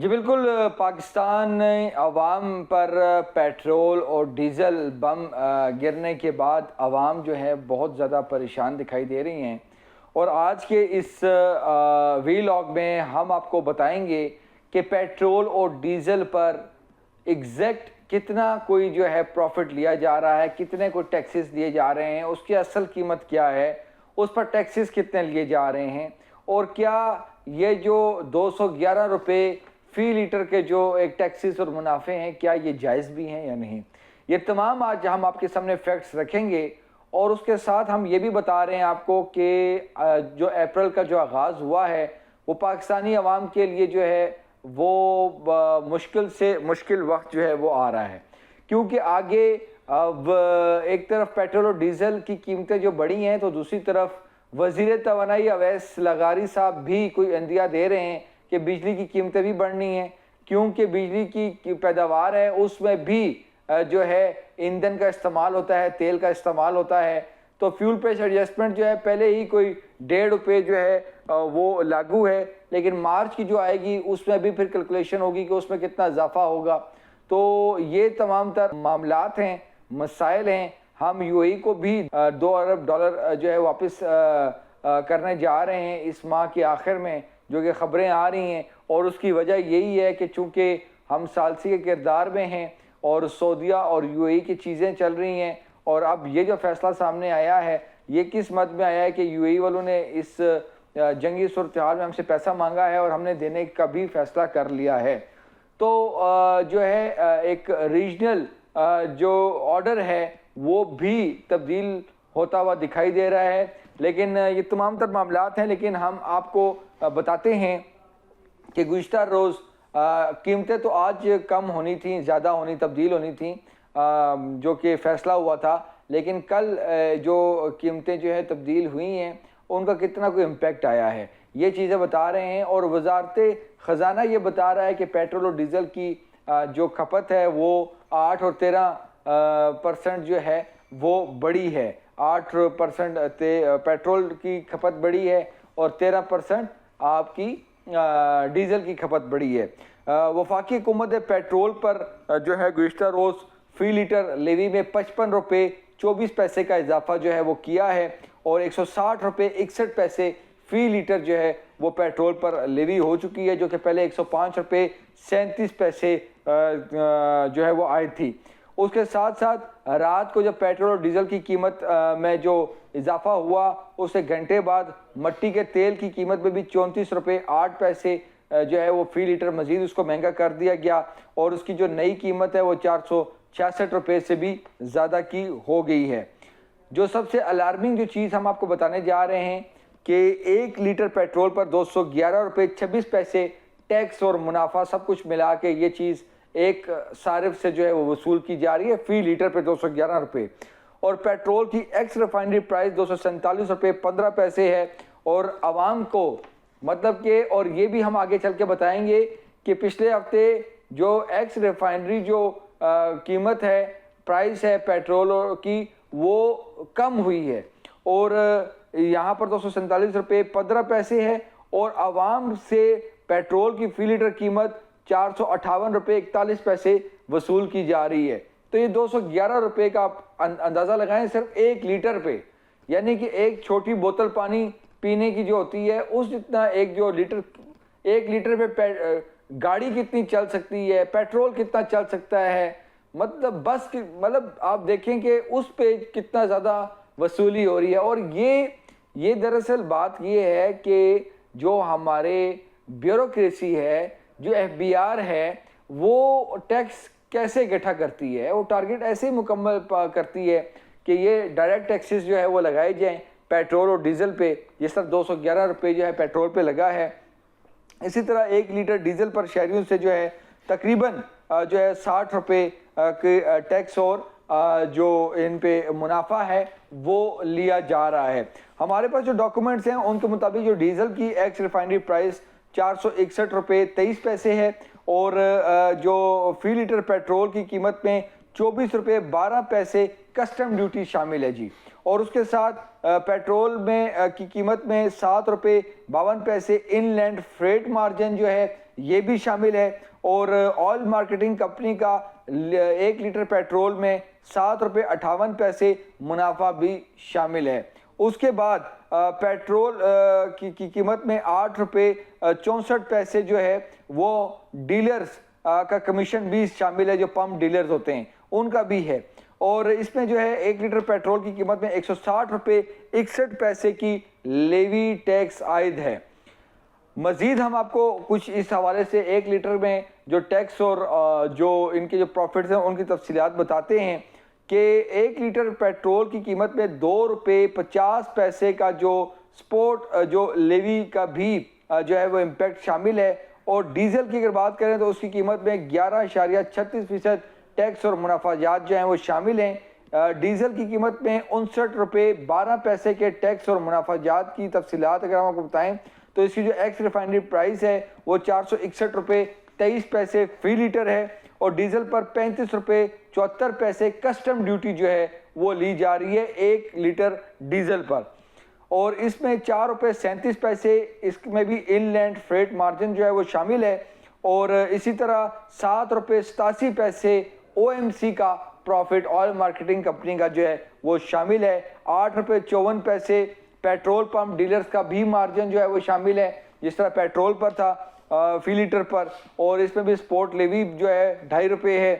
जी बिल्कुल। पाकिस्तान ने अवाम पर पेट्रोल और डीज़ल बम गिरने के बाद अवाम जो है बहुत ज़्यादा परेशान दिखाई दे रही हैं। और आज के इस वीलॉग में हम आपको बताएंगे कि पेट्रोल और डीज़ल पर एग्जैक्ट कितना कोई जो है प्रॉफिट लिया जा रहा है, कितने को टैक्सेस दिए जा रहे हैं, उसकी असल कीमत क्या है, उस पर टैक्सेस कितने लिए जा रहे हैं, और क्या ये जो 211 रुपये फ़ी लीटर के जो एक टैक्सेस और मुनाफे हैं, क्या ये जायज़ भी हैं या नहीं। ये तमाम आज हम आपके सामने फैक्ट्स रखेंगे। और उसके साथ हम ये भी बता रहे हैं आपको कि जो अप्रैल का जो आगाज़ हुआ है वो पाकिस्तानी अवाम के लिए जो है वो मुश्किल से मुश्किल वक्त जो है वो आ रहा है, क्योंकि आगे अब एक तरफ पेट्रोल और डीज़ल की कीमतें जो बढ़ी हैं, तो दूसरी तरफ वज़ीर तवानाई अवैस लगारी साहब भी कोई इंदिया दे रहे हैं कि बिजली की कीमतें भी बढ़नी हैं, क्योंकि बिजली की पैदावार है उसमें भी जो है ईंधन का इस्तेमाल होता है, तेल का इस्तेमाल होता है। तो फ्यूल प्राइस एडजस्टमेंट जो है पहले ही कोई 1.5 रुपये जो है वो लागू है, लेकिन मार्च की जो आएगी उसमें भी फिर कैलकुलेशन होगी कि उसमें कितना इजाफा होगा। तो ये तमाम तर मामलात हैं, मसाइल हैं। हम यूएई को भी 2 अरब डॉलर जो है वापस करने जा रहे हैं इस माह के आखिर में, जो कि ख़बरें आ रही हैं। और उसकी वजह यही है कि चूँकि हम सालसी के किरदार में हैं और सऊदीया और यूएई की चीज़ें चल रही हैं, और अब ये जो फैसला सामने आया है ये किस मद में आया है कि यूएई वालों ने इस जंगी सूरत हाल में हमसे पैसा मांगा है और हमने देने का भी फैसला कर लिया है। तो जो है एक रीजनल जो ऑर्डर है वो भी तब्दील होता हुआ दिखाई दे रहा है। लेकिन ये तमाम तर मामलात हैं, लेकिन हम आपको बताते हैं कि गुज़िश्ता रोज़ कीमतें तो आज कम होनी थी, ज़्यादा होनी, तब्दील होनी थी, जो कि फ़ैसला हुआ था। लेकिन कल जो कीमतें जो है तब्दील हुई हैं उनका कितना कोई इम्पेक्ट आया है, ये चीज़ें बता रहे हैं। और वज़ारत ख़जाना ये बता रहा है कि पेट्रोल और डीज़ल की जो खपत है वो 8 और 13% जो है वो बढ़ी है। 8% पेट्रोल की खपत बढ़ी है और 13% आपकी डीज़ल की खपत बढ़ी है। वफाकी हुकूमत पेट्रोल पर जो है गुज़िश्ता रोज़ फ़ी लीटर लेवी में 55 रुपये 24 पैसे का इजाफा जो है वो किया है, और 160 रुपये 61 पैसे फ़ी लीटर जो है वो पेट्रोल पर लेवी हो चुकी है, जो कि पहले 105 रुपये 37 पैसे जो है वो आई थी। उसके साथ साथ रात को जब पेट्रोल और डीज़ल की कीमत में जो इजाफा हुआ, उससे घंटे बाद मट्टी के तेल की कीमत में भी 34 रुपये 8 पैसे जो है वो फ़ी लीटर मज़ीद उसको महंगा कर दिया गया, और उसकी जो नई कीमत है वो 466 रुपये से भी ज़्यादा की हो गई है। जो सबसे अलार्मिंग जो चीज़ हम आपको बताने जा रहे हैं कि 1 लीटर पेट्रोल पर 211 रुपये 26 पैसे टैक्स और मुनाफा सब कुछ मिला के ये चीज़ एक सारिफ से जो है वो वसूल की जा रही है फ़ी लीटर पे 211 रुपये। और पेट्रोल की एक्स रिफाइनरी प्राइस 247 रुपये 15 पैसे है। और आवाम को मतलब कि, और ये भी हम आगे चल के बताएंगे कि पिछले हफ्ते जो एक्स रिफाइनरी जो कीमत है, प्राइस है पेट्रोल की, वो कम हुई है, और यहाँ पर 247 रुपये 15 पैसे है, और आवाम से पेट्रोल की फ़ी लीटर कीमत 458 रुपये 41 पैसे वसूल की जा रही है। तो ये 211 रुपये का आप अंदाज़ा लगाएं सिर्फ 1 लीटर पे, यानी कि एक छोटी बोतल पानी पीने की जो होती है उस जितना एक जो लीटर, 1 लीटर पे गाड़ी कितनी चल सकती है, पेट्रोल कितना चल सकता है, मतलब बस की, मतलब आप देखें कि उस पे कितना ज़्यादा वसूली हो रही है। और ये दरअसल बात ये है कि जो हमारे ब्यूरोक्रेसी है, जो एफबीआर है, वो टैक्स कैसे इकट्ठा करती है, वो टारगेट ऐसे ही मुकम्मल करती है कि ये डायरेक्ट टैक्सेस जो है वो लगाए जाएँ पेट्रोल और डीज़ल पे, जिस तरह 211 रुपये जो है पेट्रोल पे लगा है, इसी तरह 1 लीटर डीज़ल पर शहरियों से जो है तकरीबन जो है 60 रुपये के टैक्स और जो इन पे मुनाफा है वो लिया जा रहा है। हमारे पास जो डॉक्यूमेंट्स हैं उनके मुताबिक जो डीज़ल की एक्स रिफाइनरी प्राइस 461 रुपये 23 पैसे है, और जो फ़ी लीटर पेट्रोल की कीमत में 24 रुपये 12 पैसे कस्टम ड्यूटी शामिल है जी। और उसके साथ पेट्रोल में की कीमत में 7 रुपये 52 पैसे इनलैंड फ्रेट मार्जिन जो है ये भी शामिल है। और ऑयल मार्केटिंग कंपनी का 1 लीटर पेट्रोल में 7 रुपये 58 पैसे मुनाफा भी शामिल है। उसके बाद पेट्रोल की कीमत में 8 रुपये 64 पैसे जो है वो डीलर्स का कमीशन भी शामिल है, जो पंप डीलर्स होते हैं उनका भी है। और इसमें जो है 1 लीटर पेट्रोल की कीमत में 160 रुपये 61 पैसे की लेवी टैक्स आयद है। मज़ीद हम आपको कुछ इस हवाले से 1 लीटर में जो टैक्स और जो इनके जो प्रॉफिट्स हैं उनकी तफसीलात बताते हैं कि 1 लीटर पेट्रोल की कीमत में 2 रुपये 50 पैसे का जो स्पोर्ट जो लेवी का भी जो है वो इम्पैक्ट शामिल है। और डीजल की अगर बात करें तो उसकी कीमत में 11.36% टैक्स और मुनाफाजात जो हैं वो शामिल हैं। डीजल की कीमत में 59 रुपये 12 पैसे के टैक्स और मुनाफाजात की तफसीलात अगर हम आपको बताएं तो इसकी जो एक्स रिफाइनरी प्राइस है वो 461 रुपये 23 पैसे फी लीटर है। और डीजल पर 35 रुपये 74 पैसे कस्टम ड्यूटी जो है वो ली जा रही है 1 लीटर डीजल पर। और इसमें 4 रुपये 37 पैसे इसमें भी इनलैंड फ्रेट मार्जिन जो है वो शामिल है। और इसी तरह 7 रुपये 87 पैसे OMC का प्रॉफिट ऑयल मार्केटिंग कंपनी का जो है वो शामिल है। 8 रुपये 54 पैसे पेट्रोल पंप डीलर्स का भी मार्जिन जो है वो शामिल है, जिस तरह पेट्रोल पर था फी लीटर पर। और इसमें भी स्पोर्ट लेवी जो है 2.5 रुपये है।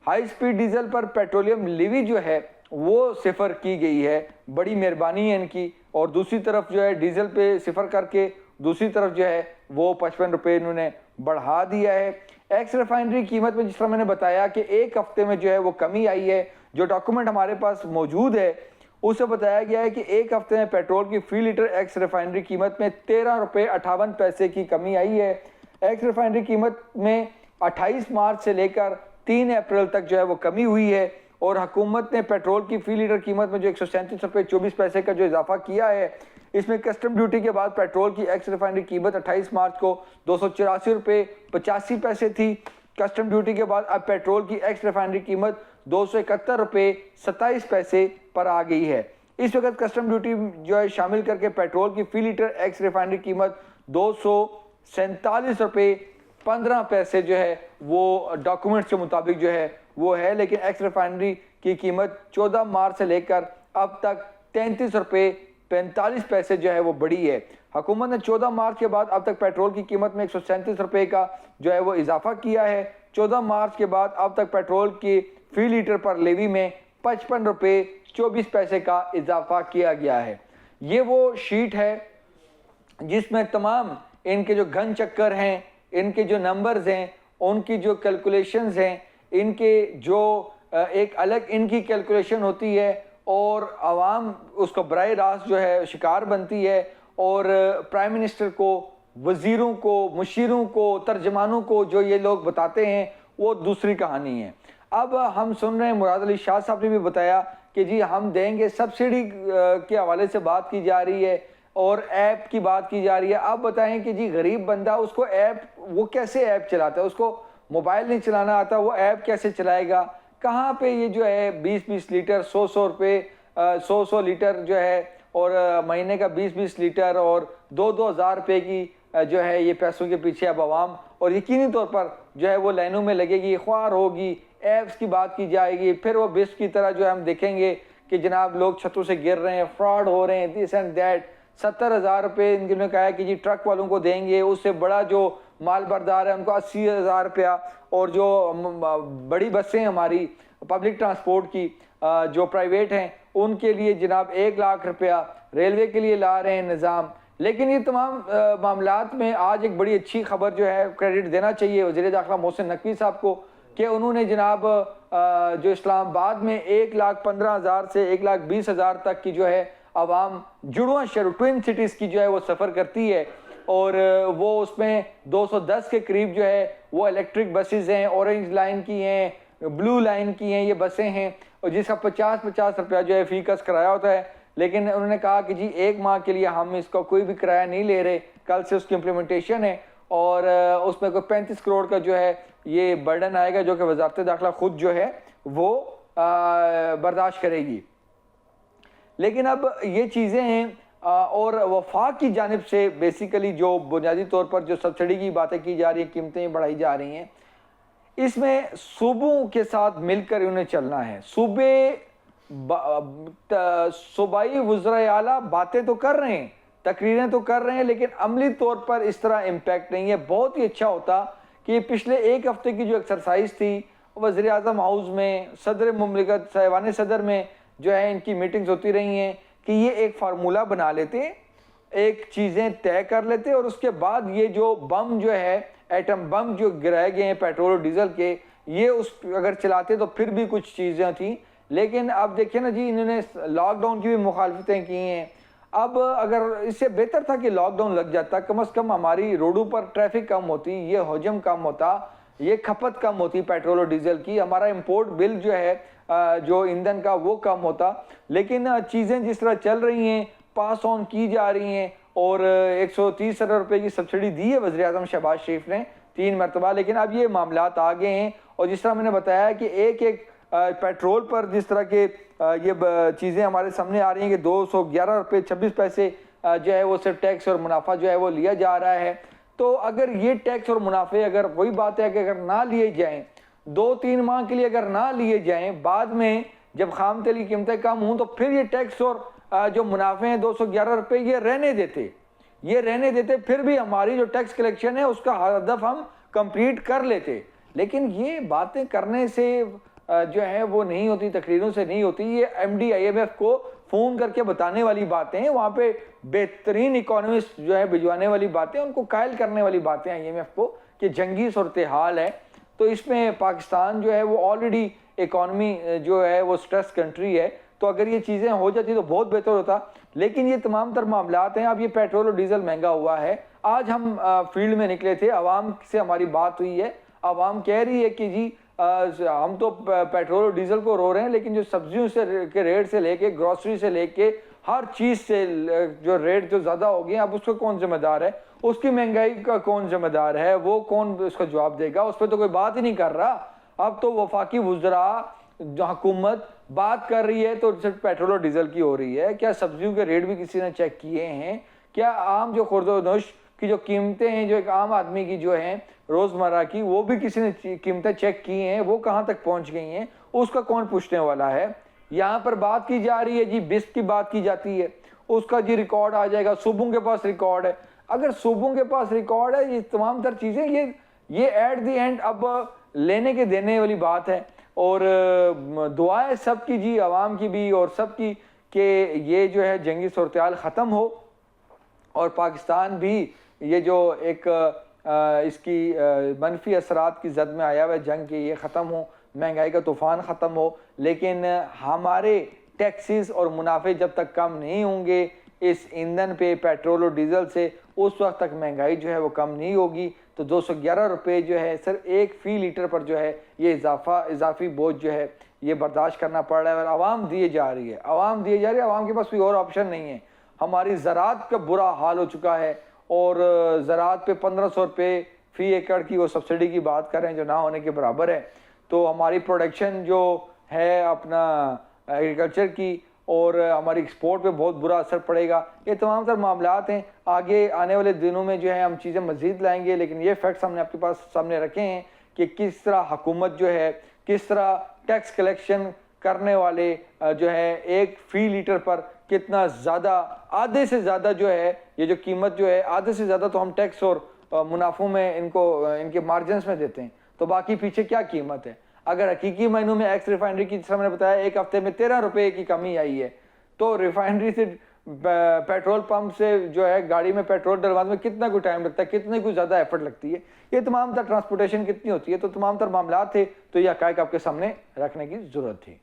हाई स्पीड डीजल पर पेट्रोलियम लेवी जो है वो सिफर की गई है, बड़ी मेहरबानी है इनकी। और दूसरी तरफ जो है डीजल पे सिफर करके दूसरी तरफ जो है वो 55 रुपये इन्होंने बढ़ा दिया है। एक्स रिफाइनरी कीमत में जिस तरह मैंने बताया कि एक हफ्ते में जो है वो कमी आई है, जो डॉक्यूमेंट हमारे पास मौजूद है उससे बताया गया है कि एक हफ्ते में पेट्रोल की फी लीटर एक्स रिफाइनरी कीमत में 13 रुपये 58 पैसे की कमी आई है। एक्स रिफाइनरी कीमत में 28 मार्च से लेकर 3 अप्रैल तक जो है वो कमी हुई है। और हुकूमत ने पेट्रोल की फी लीटर कीमत में जो 137 रुपये 24 पैसे का जो इजाफा किया है, इसमें कस्टम ड्यूटी के बाद पेट्रोल की एक्स रिफाइनरी कीमत 28 मार्च को 284 रुपये 85 पैसे थी। कस्टम ड्यूटी के बाद अब पेट्रोल की एक्स रिफाइनरी कीमत 271 रुपये 27 पैसे पर आ गई है। इस वक्त कस्टम ड्यूटी जो है शामिल करके पेट्रोल की फी लीटर एक्स रिफाइनरी कीमत 247 रुपये 15 पैसे जो है वो डॉक्यूमेंट्स के मुताबिक जो है वो है। लेकिन एक्स रिफाइनरी की कीमत 14 मार्च से लेकर अब तक 33 रुपये 45 पैसे जो है वो बढ़ी है। हुकूमत ने 14 मार्च के बाद अब तक पेट्रोल की कीमत में 137 रुपये का जो है वो इजाफा किया है। 14 मार्च के बाद अब तक पेट्रोल की फी लीटर पर लेवी में 55 रुपये 24 पैसे का इजाफा किया गया है। ये वो शीट है जिसमें तमाम इनके जो घन चक्कर हैं, इनके जो नंबर्स हैं, उनकी जो कैलकुलेशंस हैं, इनके जो एक अलग इनकी कैलकुलेशन होती है और आवाम उसको बराह रास्त जो है शिकार बनती है। और प्राइम मिनिस्टर को, वज़ीरों को, मुशीरों को, तर्जमानों को जो ये लोग बताते हैं वो दूसरी कहानी है। अब हम सुन रहे हैं मुराद अली शाह साहब ने भी बताया कि जी हम देंगे, सब्सिडी के हवाले से बात की जा रही है और ऐप की बात की जा रही है। आप बताएं कि जी गरीब बंदा उसको ऐप, वो कैसे ऐप चलाता है, उसको मोबाइल नहीं चलाना आता, वो ऐप कैसे चलाएगा? कहाँ पे ये जो है 20-20 लीटर 100-100 रुपये 100-100 लीटर जो है और महीने का 20-20 लीटर और 2-2 हज़ार रुपये की जो है ये पैसों के पीछे अब आवाम और यकीनी तौर पर जो है वो लाइनों में लगेगी, ख्वार होगी, ऐप्स की बात की जाएगी। फिर वो बिस्क की तरह जो है हम देखेंगे कि जनाब लोग छतों से गिर रहे हैं, फ्रॉड हो रहे हैं, दिस एंड दैट। 70,000 रुपये इन्होंने कहा है कि जी ट्रक वालों को देंगे, उससे बड़ा जो माल बरदार है उनको 80,000 रुपया। और जो बड़ी बसें हमारी पब्लिक ट्रांसपोर्ट की जो प्राइवेट हैं उनके लिए जनाब 1 लाख रुपया, रेलवे के लिए ला रहे हैं निज़ाम। लेकिन ये तमाम मामलात में आज एक बड़ी अच्छी खबर जो है क्रेडिट देना चाहिए वज़ीर दाखिला मोहसिन नकवी साहब को कि उन्होंने जनाब जो इस्लामाबाद में 1,15,000 से 1,20,000 तक की जो है आवाम जुड़वा शहर ट्विन सिटीज़ की जो है वो सफ़र करती है और वो उसमें 210 के करीब जो है वो इलेक्ट्रिक बसेस हैं, ऑरेंज लाइन की हैं, ब्लू लाइन की हैं, ये बसें हैं और जिसका 50-50 रुपया जो है फ़ी कस किराया होता है। लेकिन उन्होंने कहा कि जी 1 माह के लिए हम इसका कोई भी किराया नहीं ले रहे, कल से उसकी इम्प्लीमेंटेशन है और उसमें कोई 35 करोड़ का जो है ये बर्डन आएगा जो कि वज़ारत दाखिला खुद जो है वो बर्दाश्त करेगी। लेकिन अब ये चीज़ें हैं और वफाक की जानिब से बेसिकली जो बुनियादी तौर पर जो सब्सिडी की बातें की जा रही हैं, कीमतें बढ़ाई जा रही हैं, इसमें सूबों के साथ मिलकर उन्हें चलना है। सूबाई वज़राए आला बातें तो कर रहे हैं, तकरीरें तो कर रहे हैं, लेकिन अमली तौर पर इस तरह इम्पैक्ट नहीं है। बहुत ही अच्छा होता कि पिछले एक हफ्ते की जो एक्सरसाइज थी वज़ीर आज़म हाउस में, सदर मुमलिकत साहिबान सदर में जो है इनकी मीटिंग्स होती रही हैं कि ये एक फार्मूला बना लेते, एक चीज़ें तय कर लेते और उसके बाद ये जो बम जो है, एटम बम जो गिराए गए हैं पेट्रोल और डीजल के, ये उस अगर चलाते तो फिर भी कुछ चीज़ें थी। लेकिन अब देखिए ना जी, इन्होंने लॉकडाउन की भी मुखालफतें की हैं। अब अगर इससे बेहतर था कि लॉकडाउन लग जाता, कम से कम हमारी रोडों पर ट्रैफिक कम होती, ये हजम कम होता, ये खपत कम होती पेट्रोल और डीजल की, हमारा इंपोर्ट बिल जो है जो ईंधन का वो कम होता। लेकिन चीज़ें जिस तरह चल रही हैं, पास ऑन की जा रही हैं और 130 अरब रुपए की सब्सिडी दी है वज़ीर आज़म शहबाज शरीफ ने 3 मरतबा। लेकिन अब ये मामलात आ गए हैं और जिस तरह मैंने बताया कि एक पेट्रोल पर जिस तरह के ये चीज़ें हमारे सामने आ रही हैं कि 211 रुपये 26 पैसे जो है वो सिर्फ टैक्स और मुनाफा जो है वो लिया जा रहा है। तो अगर ये टैक्स और मुनाफे, अगर वही बात है कि अगर ना लिए जाएं, 2-3 माह के लिए अगर ना लिए जाएं, बाद में जब खाम तेल की कीमतें कम हों तो फिर ये टैक्स और जो मुनाफे हैं 211 रुपये ये रहने देते, फिर भी हमारी जो टैक्स कलेक्शन है उसका हदफ हम कंप्लीट कर लेते। लेकिन ये बातें करने से जो है वो नहीं होती, तकरीरों से नहीं होती। ये MD IMF को फ़ोन करके बताने वाली बातें हैं, वहाँ पे बेहतरीन इकोनॉमिस्ट जो है भिजवाने वाली बातें, उनको कायल करने वाली बातें IMF को कि जंगी सूरत हाल है। तो इसमें पाकिस्तान जो है वो ऑलरेडी इकॉनमी जो है वो स्ट्रेस कंट्री है, तो अगर ये चीज़ें हो जाती तो बहुत बेहतर होता। लेकिन ये तमाम तर मामलात हैं। अब ये पेट्रोल और डीजल महंगा हुआ है। आज हम फील्ड में निकले थे, आवाम से हमारी बात हुई है, आवाम कह रही है कि जी हम तो पेट्रोल और डीजल को रो रहे हैं, लेकिन जो सब्जियों से के रेट से लेके, ग्रॉसरी से लेके, हर चीज़ से जो रेट जो ज़्यादा हो गए, अब उसको कौन जिम्मेदार है, उसकी महंगाई का कौन जिम्मेदार है, वो कौन उसका जवाब देगा, उस पर तो कोई बात ही नहीं कर रहा। अब तो वफाकी वुज़रा हुकूमत बात कर रही है तो सिर्फ पेट्रोल और डीजल की हो रही है। क्या सब्जियों के रेट भी किसी ने चेक किए हैं? क्या आम जो खुर्दोनोश की जो कीमतें हैं, जो एक आम आदमी की जो हैं रोज़मर्रा की, वो भी किसी ने कीमतें चेक की हैं? वो कहाँ तक पहुँच गई हैं, उसका कौन पूछने वाला है? यहाँ पर बात की जा रही है जी, बिस्क की बात की जाती है, उसका जी रिकॉर्ड आ जाएगा, सूबों के पास रिकॉर्ड है। अगर सूबों के पास रिकॉर्ड है, ये तमाम तर चीज़ें, ये एट द एंड अब लेने के देने वाली बात है। और दुआएं सबकी जी, आवाम की भी और सबकी, कि ये जो है जंगी सूरत-ए-हाल ख़त्म हो और पाकिस्तान भी ये जो एक इसकी मनफी असरात की जद में आया हुआ जंग के, ये ख़त्म हो, महंगाई का तूफ़ान ख़त्म हो। लेकिन हमारे टैक्सेस और मुनाफे जब तक कम नहीं होंगे इस ईंधन पे, पेट्रोल और डीजल से, उस वक्त तक महंगाई जो है वो कम नहीं होगी। तो 211 रुपये जो है सिर्फ एक फ़ी लीटर पर जो है ये इजाफी बोझ जो है ये बर्दाश्त करना पड़ रहा है और आवाम दिए जा रही है। आवाम के पास कोई और ऑप्शन नहीं है। हमारी ज़राअत का बुरा हाल हो चुका है और ज़राअत पे 1500 रुपये फ़ी एकड़ की वो सब्सिडी की बात कर रहे हैं, जो ना होने के बराबर है। तो हमारी प्रोडक्शन जो है अपना एग्रीकल्चर की और हमारी एक्सपोर्ट पे बहुत बुरा असर पड़ेगा। ये तमाम तर मामलात हैं। आगे आने वाले दिनों में जो है हम चीज़ें मज़ीद लाएंगे, लेकिन ये फैक्ट्स हमने आपके पास सामने रखे हैं कि किस तरह हुकूमत जो है, किस तरह टैक्स कलेक्शन करने वाले जो है एक फ़ी लीटर पर कितना ज़्यादा, आधे से ज़्यादा जो है ये जो कीमत जो है, आधे से ज़्यादा तो हम टैक्स और मुनाफों में इनको इनके मार्जिनस में देते हैं। तो बाकी पीछे क्या कीमत है? अगर हकीकी मायनों में एक्स रिफाइनरी की, जिस मैंने बताया, एक हफ्ते में 13 रुपये की कमी आई है, तो रिफाइनरी से पेट्रोल पंप से जो है गाड़ी में पेट्रोल डलवाने में कितना कोई टाइम लगता है, कितनी कोई ज़्यादा एफर्ट लगती है, ये तमाम तर ट्रांसपोर्टेशन कितनी होती है। तो तमाम तर मामला थे, तो ये हक़ाइक़ आपके सामने रखने की ज़रूरत थी।